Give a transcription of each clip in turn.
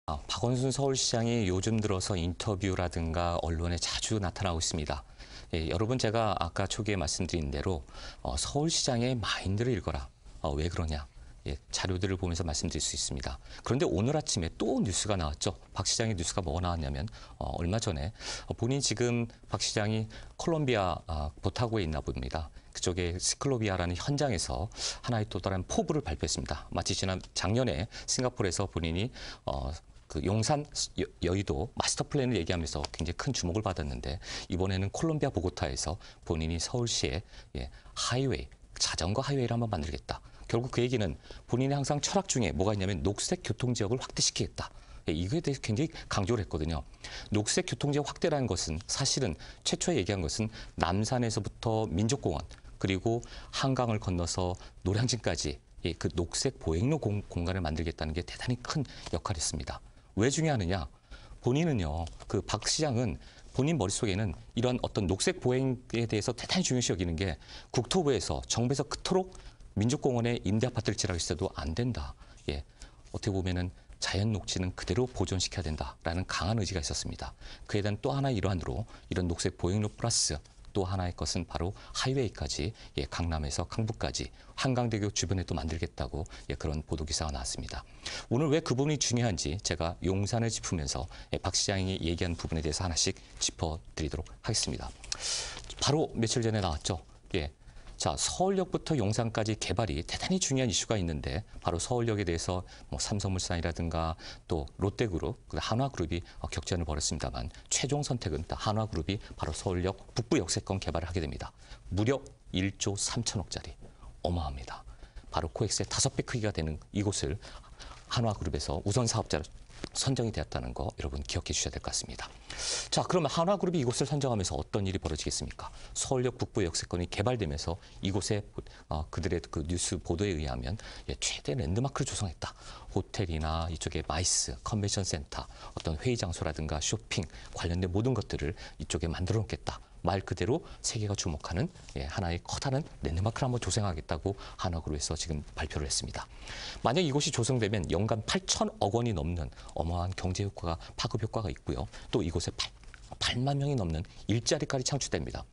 박원순 서울시장이 요즘 들어서 인터뷰라든가 언론에 자주 나타나고 있습니다. 여러분 제가 아까 초기에 말씀드린 대로 서울시장의 마인드를 읽어라. 왜 그러냐? 자료들을 보면서 말씀드릴 수 있습니다. 그런데 오늘 아침에 또 뉴스가 나왔죠. 박 시장의 뉴스가 뭐가 나왔냐면 얼마 전에 본인 지금 박 시장이 콜롬비아 보타고에 있나 봅니다. 그쪽에 스클로비아라는 현장에서 하나의 또 다른 포부를 발표했습니다. 마치 작년에 싱가포르에서 본인이 그 용산 여의도 마스터 플랜을 얘기하면서 굉장히 큰 주목을 받았는데 이번에는 콜롬비아 보고타에서 본인이 서울시에 하이웨이, 자전거 하이웨이를 한번 만들겠다. 결국 그 얘기는 본인이 항상 철학 중에 뭐가 있냐면 녹색 교통지역을 확대시키겠다. 이거에 대해서 굉장히 강조를 했거든요. 녹색 교통지역 확대라는 것은 사실은 최초에 얘기한 것은 남산에서부터 민족공원 그리고 한강을 건너서 노량진까지 그 녹색 보행로 공간을 만들겠다는 게 대단히 큰 역할이었습니다. 왜 중요하느냐? 본인은요, 그 박 시장은 본인 머릿속에는 이런 어떤 녹색 보행에 대해서 대단히 중요시 여기는 게 국토부에서 정부에서 그토록 민족공원에 임대 아파트를 지라고 했어도 안 된다. 어떻게 보면은 자연 녹지는 그대로 보존시켜야 된다라는 강한 의지가 있었습니다. 그에 대한 또 하나의 일환으로 이런 녹색 보행로 플러스 또 하나의 것은 바로 하이웨이까지 강남에서 강북까지 한강대교 주변에 또 만들겠다고 그런 보도 기사가 나왔습니다. 오늘 왜 그 부분이 중요한지 제가 용산을 짚으면서 박 시장이 얘기한 부분에 대해서 하나씩 짚어드리도록 하겠습니다. 바로 며칠 전에 나왔죠. 자, 서울역부터 용산까지 개발이 대단히 중요한 이슈가 있는데 바로 서울역에 대해서 삼성물산이라든가 또 롯데그룹, 한화그룹이 격전을 벌였습니다만 최종 선택은 한화그룹이 바로 서울역 북부 역세권 개발을 하게 됩니다. 무려 1조 3천억짜리. 어마합니다. 바로 코엑스의 5배 크기가 되는 이곳을 한화그룹에서 우선 사업자로 선정이 되었다는 거 여러분 기억해 주셔야 될 것 같습니다. 자, 그러면 한화그룹이 이곳을 선정하면서 어떤 일이 벌어지겠습니까? 서울역 북부 역세권이 개발되면서 이곳에 그들의 그 뉴스 보도에 의하면 최대 랜드마크를 조성했다. 호텔이나 이쪽에 마이스, 컨벤션 센터, 어떤 회의 장소라든가 쇼핑 관련된 모든 것들을 이쪽에 만들어 놓겠다. 말 그대로 세계가 주목하는 하나의 커다란 랜드마크를 한번 조성하겠다고 한화그룹에서 지금 발표를 했습니다. 만약 이곳이 조성되면 연간 8천억 원이 넘는 어마어마한 경제 효과가, 파급 효과가 있고요. 또 이곳에 8만 명이 넘는 일자리까지 창출됩니다.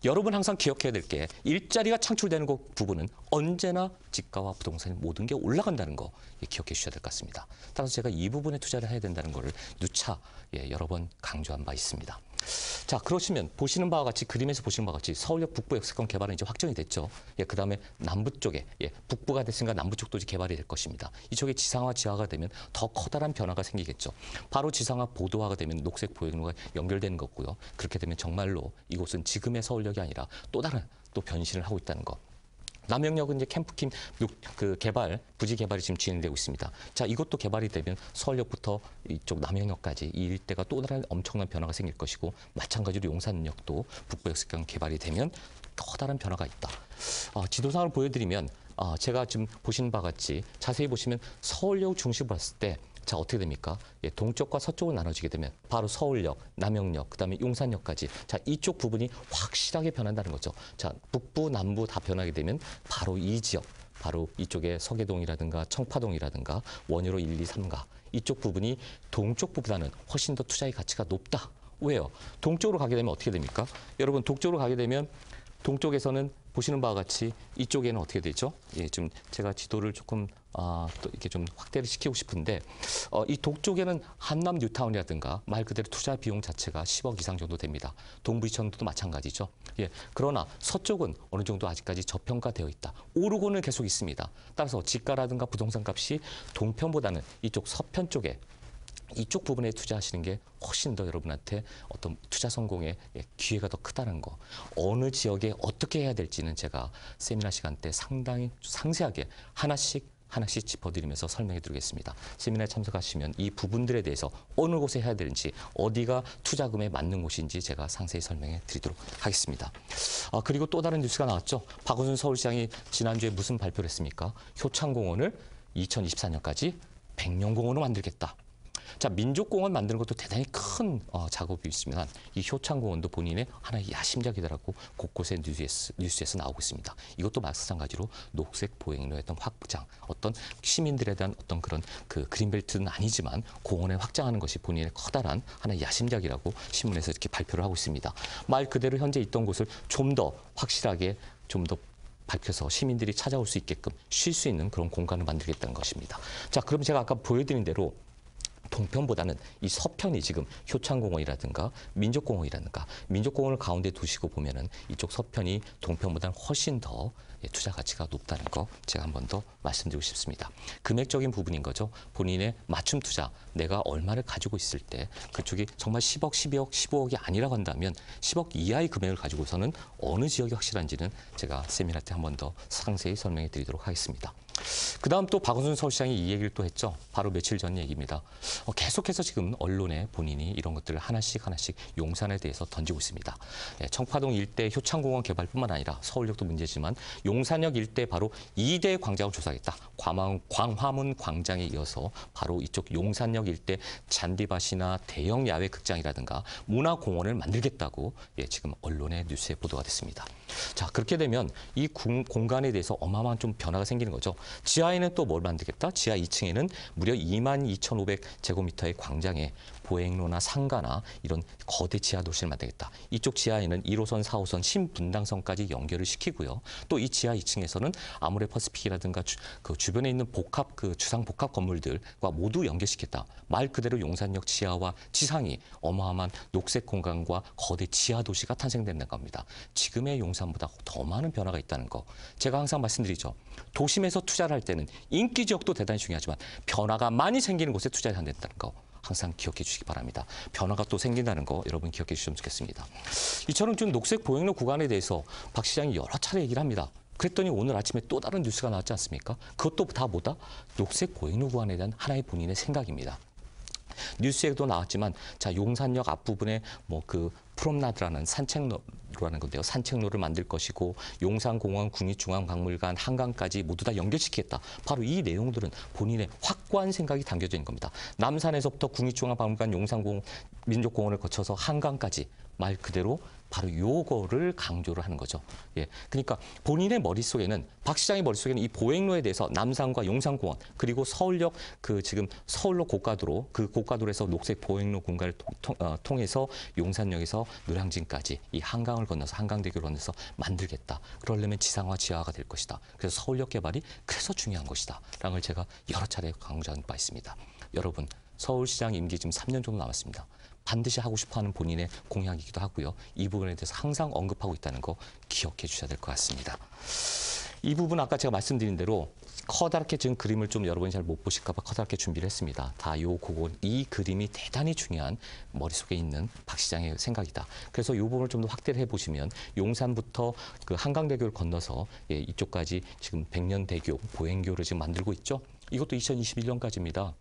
여러분 항상 기억해야 될 게 일자리가 창출되는 부분은 언제나 집가와 부동산 모든 게 올라간다는 거 기억해 주셔야 될 것 같습니다. 따라서 제가 이 부분에 투자를 해야 된다는 거를 누차 여러 번 강조한 바 있습니다. 자, 그러시면 보시는 바와 같이 그림에서 보시는 바와 같이 서울역 북부 역세권 개발은 이제 확정이 됐죠. 그다음에 남부 쪽에 북부가 됐으니까 남부 쪽도 이제 개발이 될 것입니다. 이쪽에 지상화 지하가 되면 더 커다란 변화가 생기겠죠. 바로 지상화 보도화가 되면 녹색 보행로가 연결되는 거고요. 그렇게 되면 정말로 이곳은 지금의 서울역이 아니라 또 다른 또 변신을 하고 있다는 거. 남영역은 이제 캠프킴 그 개발, 부지 개발이 지금 진행되고 있습니다. 자, 이것도 개발이 되면 서울역부터 이쪽 남영역까지 이 일대가 또 다른 엄청난 변화가 생길 것이고 마찬가지로 용산역도 북부 역세권 개발이 되면 커다란 변화가 있다. 지도상을 보여드리면 제가 지금 보시는 바와 같이 자세히 보시면 서울역 중심으로 봤을 때 자, 어떻게 됩니까? 동쪽과 서쪽으로 나눠지게 되면 바로 서울역, 남영역, 그다음에 용산역까지 자, 이쪽 부분이 확실하게 변한다는 거죠. 자, 북부, 남부 다 변하게 되면 바로 이 지역, 바로 이쪽에 서계동이라든가 청파동이라든가 원효로 1, 2, 3가 이쪽 부분이 동쪽 부분보다는 훨씬 더 투자의 가치가 높다. 왜요? 동쪽으로 가게 되면 어떻게 됩니까? 여러분, 동쪽으로 가게 되면 동쪽에서는 보시는 바와 같이 이쪽에는 어떻게 되죠? 좀 제가 지도를 조금 또 이렇게 좀 확대를 시키고 싶은데 이 동쪽에는 한남 뉴타운이라든가 말 그대로 투자 비용 자체가 10억 이상 정도 됩니다. 동부 이천도 마찬가지죠. 그러나 서쪽은 어느 정도 아직까지 저평가되어 있다. 오르고는 계속 있습니다. 따라서 집가라든가 부동산 값이 동편보다는 이쪽 서편 쪽에 이쪽 부분에 투자하시는 게 훨씬 더 여러분한테 어떤 투자 성공의 기회가 더 크다는 거. 어느 지역에 어떻게 해야 될지는 제가 세미나 시간 때 상당히 상세하게 하나씩 짚어드리면서 설명해 드리겠습니다. 세미나에 참석하시면 이 부분들에 대해서 어느 곳에 해야 되는지 어디가 투자금에 맞는 곳인지 제가 상세히 설명해 드리도록 하겠습니다. 그리고 또 다른 뉴스가 나왔죠. 박원순 서울시장이 지난주에 무슨 발표를 했습니까? 효창공원을 2024년까지 백년공원으로 만들겠다. 자, 민족공원 만드는 것도 대단히 큰 작업이 있지만 이 효창공원도 본인의 하나의 야심작이다라고 곳곳에 뉴스에서 나오고 있습니다. 이것도 마찬가지로 녹색 보행로의 어떤 확장, 어떤 시민들에 대한 어떤 그런 그 그린벨트는 아니지만 공원을 확장하는 것이 본인의 커다란 하나의 야심작이라고 신문에서 이렇게 발표를 하고 있습니다. 말 그대로 현재 있던 곳을 좀 더 확실하게 좀 더 밝혀서 시민들이 찾아올 수 있게끔 쉴 수 있는 그런 공간을 만들겠다는 것입니다. 자, 그럼 제가 아까 보여드린 대로 동편보다는 이 서편이 지금 효창공원이라든가 민족공원이라든가 민족공원을 가운데 두시고 보면은 이쪽 서편이 동편보다는 훨씬 더 투자 가치가 높다는 거 제가 한 번 더 말씀드리고 싶습니다. 금액적인 부분인 거죠. 본인의 맞춤 투자, 내가 얼마를 가지고 있을 때 그쪽이 정말 10억, 12억, 15억이 아니라고 한다면 10억 이하의 금액을 가지고서는 어느 지역이 확실한지는 제가 세미나 때 한 번 더 상세히 설명해 드리도록 하겠습니다. 그 다음 또 박원순 서울시장이 이 얘기를 또 했죠. 바로 며칠 전 얘기입니다. 계속해서 지금 언론에 본인이 이런 것들을 하나씩 용산에 대해서 던지고 있습니다. 청파동 일대 효창공원 개발뿐만 아니라 서울역도 문제지만 용산역 일대 바로 2대 광장을 조사하겠다. 광화문 광장에 이어서 바로 이쪽 용산역 일대 잔디밭이나 대형 야외 극장이라든가 문화공원을 만들겠다고 지금 언론의 뉴스에 보도가 됐습니다. 자, 그렇게 되면 이 공간에 대해서 어마어마한 좀 변화가 생기는 거죠. 지하에는 또 뭘 만들겠다? 지하 2층에는 무려 22,500제곱미터의 광장에 보행로나 상가나 이런 거대 지하 도시를 만들겠다. 이쪽 지하에는 1호선, 4호선, 신분당선까지 연결을 시키고요. 또 이 지하 2층에서는 아모레퍼시픽이라든가 그 주변에 있는 주상 복합 건물들과 모두 연결시켰다. 말 그대로 용산역 지하와 지상이 어마어마한 녹색 공간과 거대 지하 도시가 탄생된다는 겁니다. 지금의 용산보다 더 많은 변화가 있다는 거. 제가 항상 말씀드리죠. 도심에서 투자를 할 때는 인기 지역도 대단히 중요하지만 변화가 많이 생기는 곳에 투자를 해야 된다는 거. 항상 기억해 주시기 바랍니다. 변화가 또 생긴다는 거 여러분 기억해 주시면 좋겠습니다. 이처럼 좀 녹색 보행로 구간에 대해서 박 시장이 여러 차례 얘기를 합니다. 그랬더니 오늘 아침에 또 다른 뉴스가 나왔지 않습니까? 그것도 다 뭐다? 녹색 보행로 구간에 대한 하나의 본인의 생각입니다. 뉴스에도 나왔지만 자, 용산역 앞부분에 뭐 그 프롬나드라는 산책로라는 건데요. 산책로를 만들 것이고 용산공원, 국립중앙박물관, 한강까지 모두 다 연결시키겠다. 바로 이 내용들은 본인의 확고한 생각이 담겨져 있는 겁니다. 남산에서부터 국립중앙박물관, 용산공원, 민족공원을 거쳐서 한강까지 말 그대로 바로 요거를 강조를 하는 거죠. 그러니까 본인의 머릿속에는 박 시장의 머릿속에는 이 보행로에 대해서 남산과 용산공원 그리고 서울역 그 지금 서울로 고가도로 그 고가도로에서 녹색 보행로 공간을 통해서 용산역에서 노량진까지 이 한강을 건너서 한강대교를 건너서 만들겠다. 그러려면 지상화 지하화가 될 것이다. 그래서 서울역 개발이 그래서 중요한 것이다. 라는 걸 제가 여러 차례 강조한 바 있습니다. 여러분 서울시장 임기 지금 3년 정도 남았습니다. 반드시 하고 싶어하는 본인의 공약이기도 하고요. 이 부분에 대해서 항상 언급하고 있다는 거 기억해 주셔야 될 것 같습니다. 이 부분 아까 제가 말씀드린 대로 커다랗게 지금 그림을 좀 여러분이 잘 못 보실까 봐 커다랗게 준비를 했습니다. 이 그림이 대단히 중요한 머릿속에 있는 박 시장의 생각이다. 그래서 이 부분을 좀 더 확대를 해보시면 용산부터 그 한강대교를 건너서 이쪽까지 지금 백년대교, 보행교를 지금 만들고 있죠. 이것도 2021년까지입니다.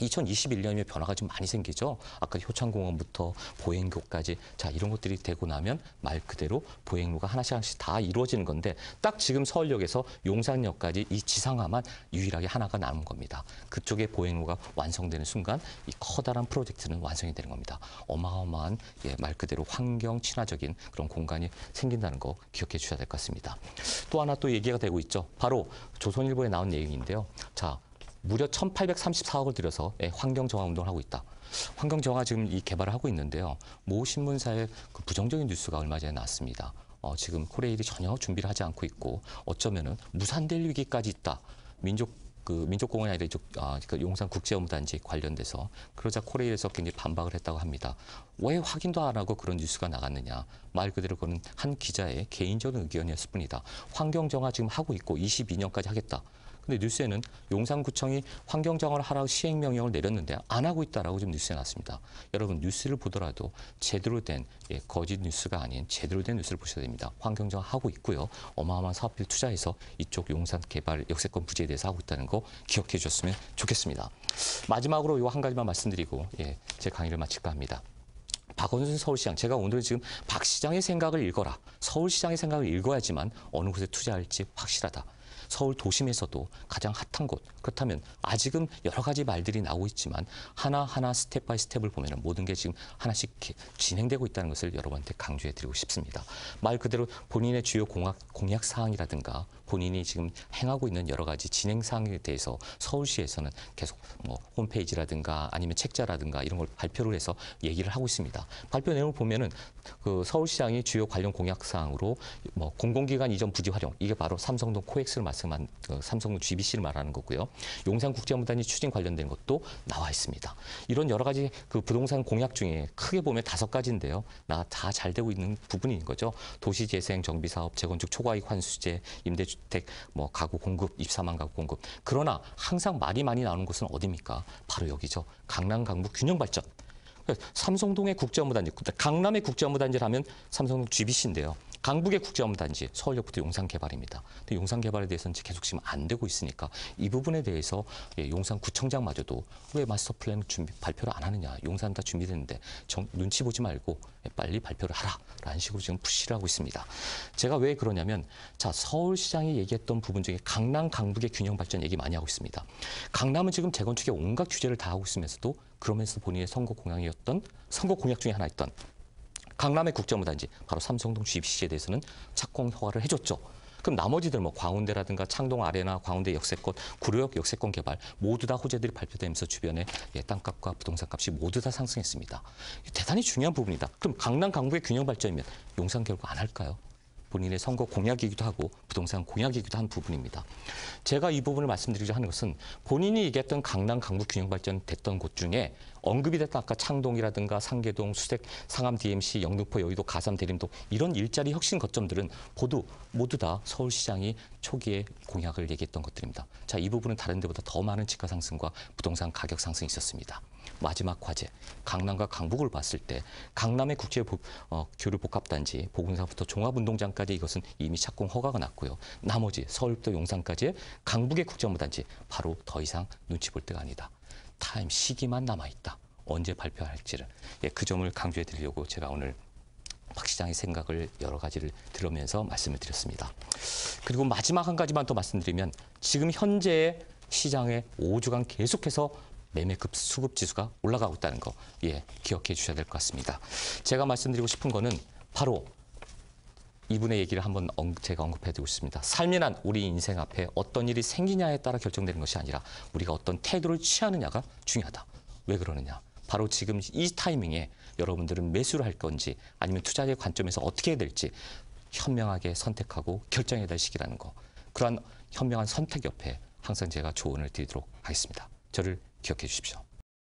2021년이면 변화가 좀 많이 생기죠. 아까 효창공원부터 보행교까지 자 이런 것들이 되고 나면 말 그대로 보행로가 하나씩 다 이루어지는 건데 딱 지금 서울역에서 용산역까지 이 지상화만 유일하게 하나가 남은 겁니다. 그쪽에 보행로가 완성되는 순간 이 커다란 프로젝트는 완성이 되는 겁니다. 어마어마한 말 그대로 환경 친화적인 그런 공간이 생긴다는 거 기억해 주셔야 될 것 같습니다. 또 하나 또 얘기가 되고 있죠. 바로 조선일보에 나온 내용인데요. 자. 무려 1,834억을 들여서 환경정화 운동을 하고 있다. 환경정화 지금 이 개발을 하고 있는데요. 모 신문사의 그 부정적인 뉴스가 얼마 전에 나왔습니다. 지금 코레일이 전혀 준비를 하지 않고 있고 어쩌면은 무산될 위기까지 있다. 민족공원이 아니라 이쪽 용산 국제업무단지 관련돼서 그러자 코레일에서 굉장히 반박을 했다고 합니다. 왜 확인도 안 하고 그런 뉴스가 나갔느냐. 말 그대로 그는 한 기자의 개인적인 의견이었을 뿐이다. 환경정화 지금 하고 있고 22년까지 하겠다. 근데 뉴스에는 용산구청이 환경정화를 하라고 시행명령을 내렸는데 안 하고 있다라고 지금 뉴스에 났습니다. 여러분 뉴스를 보더라도 제대로 된 거짓 뉴스가 아닌 제대로 된 뉴스를 보셔야 됩니다. 환경정화 하고 있고요. 어마어마한 사업비를 투자해서 이쪽 용산 개발 역세권 부지에 대해서 하고 있다는 거 기억해 주셨으면 좋겠습니다. 마지막으로 이거 한 가지만 말씀드리고 제 강의를 마칠까 합니다. 박원순 서울시장, 제가 오늘 지금 박 시장의 생각을 읽어라. 서울시장의 생각을 읽어야지만 어느 곳에 투자할지 확실하다. 서울 도심에서도 가장 핫한 곳. 그렇다면 아직은 여러 가지 말들이 나오고 있지만 하나하나 스텝 바이 스텝을 보면 모든 게 지금 하나씩 진행되고 있다는 것을 여러분한테 강조해 드리고 싶습니다. 말 그대로 본인의 주요 공약 사항이라든가 본인이 지금 행하고 있는 여러 가지 진행 사항에 대해서 서울시에서는 계속 뭐 홈페이지라든가 아니면 책자라든가 이런 걸 발표를 해서 얘기를 하고 있습니다. 발표 내용을 보면은 그 서울시장이 주요 관련 공약 사항으로 뭐 공공기관 이전 부지 활용, 이게 바로 삼성동 코엑스를 말씀한 삼성동 GBC를 말하는 거고요. 용산국제문단지 추진 관련된 것도 나와 있습니다. 이런 여러 가지 그 부동산 공약 중에 크게 보면 5가지인데요. 다 잘 되고 있는 부분인 거죠. 도시재생, 정비사업, 재건축 초과이익 환수제, 임대주택, 뭐 가구 공급, 24만 가구 공급. 그러나 항상 말이 많이 나오는 곳은 어디입니까? 바로 여기죠. 강남 강북 균형 발전. 삼성동의 국제업무단지, 강남의 국제업무단지를 하면 삼성동 GBC인데요. 강북의 국제업무단지, 서울역부터 용산개발입니다. 근데 용산개발에 대해서는 계속 지금 안 되고 있으니까 이 부분에 대해서 용산구청장마저도 왜 마스터 플랜 발표를 안 하느냐. 용산 다 준비됐는데 눈치 보지 말고 빨리 발표를 하라라는 식으로 지금 푸시를 하고 있습니다. 제가 왜 그러냐면 자, 서울시장이 얘기했던 부분 중에 강남, 강북의 균형 발전 얘기 많이 하고 있습니다. 강남은 지금 재건축에 온갖 규제를 다 하고 있으면서도 그러면서 본인의 선거 공약 중에 하나였던 강남의 국제업무단지, 바로 삼성동 GBC에 대해서는 착공 허가를 해줬죠. 그럼 나머지들 뭐 광운대라든가 창동 아레나, 광운대 역세권, 구로역 역세권 개발 모두 다 호재들이 발표되면서 주변에 땅값과 부동산 값이 모두 다 상승했습니다. 대단히 중요한 부분이다. 그럼 강남, 강북의 균형 발전이면 용산 결국 안 할까요? 본인의 선거 공약이기도 하고 부동산 공약이기도 한 부분입니다. 제가 이 부분을 말씀드리자 하는 것은 본인이 얘기했던 강남, 강북 균형 발전 됐던 곳 중에 언급이 됐던 아까 창동이라든가 상계동, 수색, 상암 DMC, 영등포, 여의도, 가삼, 대림동 이런 일자리 혁신 거점들은 모두 다 서울시장이 초기에 공약을 얘기했던 것들입니다. 자, 이 부분은 다른 데보다 더 많은 집가 상승과 부동산 가격 상승이 있었습니다. 마지막 과제, 강남과 강북을 봤을 때 강남의 국제교류 복합단지, 보건사부터 종합운동장까지 이것은 이미 착공 허가가 났고요. 나머지 서울부터 용산까지의 강북의 국제업무단지 바로 더 이상 눈치 볼 때가 아니다. 타임 시기만 남아있다. 언제 발표할지를 그 점을 강조해 드리려고 제가 오늘 박 시장의 생각을 여러 가지를 들으면서 말씀을 드렸습니다. 그리고 마지막 한 가지만 더 말씀드리면 지금 현재 시장에 5주간 계속해서 매매급 수급 지수가 올라가고 있다는 거 기억해 주셔야 될 것 같습니다. 제가 말씀드리고 싶은 거는 바로 이분의 얘기를 한번 제가 언급해드리고 싶습니다. 삶이란 우리 인생 앞에 어떤 일이 생기냐에 따라 결정되는 것이 아니라 우리가 어떤 태도를 취하느냐가 중요하다. 왜 그러느냐? 바로 지금 이 타이밍에 여러분들은 매수를 할 건지 아니면 투자의 관점에서 어떻게 해야 될지 현명하게 선택하고 결정해야 될 시기라는 거. 그러한 현명한 선택 옆에 항상 제가 조언을 드리도록 하겠습니다. 저를 기억해 주십시오.